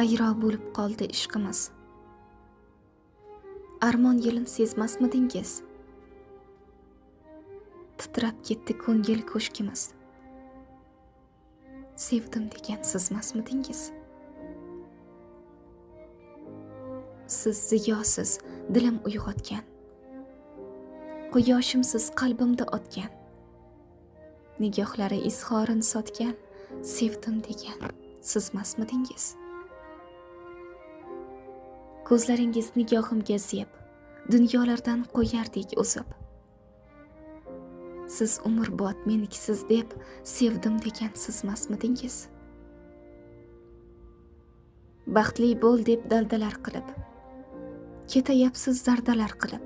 Ayro bo'lib qoldi ishqimiz. Armon yelin sezmasmidingiz? Titrab ketdi ko'ngil ko'shkimiz. Sevdim degan sizmasmidingiz? Siz ziyosiz dilim uyg'otgan, quyoshimsiz qalbimda otgan, nigohlari izhorin sotgan, sevdim degan sizmasmidingiz? Ko'zlaringiz nigohimga zeb, dunyolardan qo'yardik o'zib. Siz umrbod menikisiz deb sevdim degan sizmasmidingiz? Baxtli bo'l deb daldalar qilib, ketayapsiz zardalar qilib.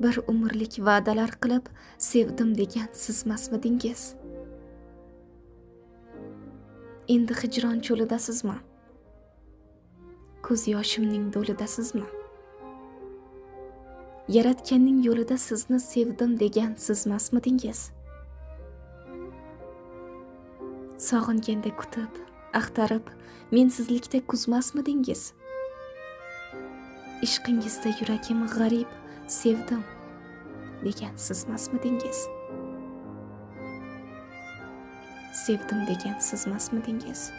Bir umrlik va'dalar qilib sevdim degan sizmasmidingiz? Endi hijron cho'lidasizmi? Ko'z yoshimning do'lidasizmi? Yaratganning yo'lida sizni sevdim degan sizmasmidingiz? Sog'inganda kutib, axtarib, mensizlikda kuzmasmidingiz? Ishqingizda yuragim g'arib, sevdim degan sizmasmidingiz? Sevdim degan sizmasmidingiz?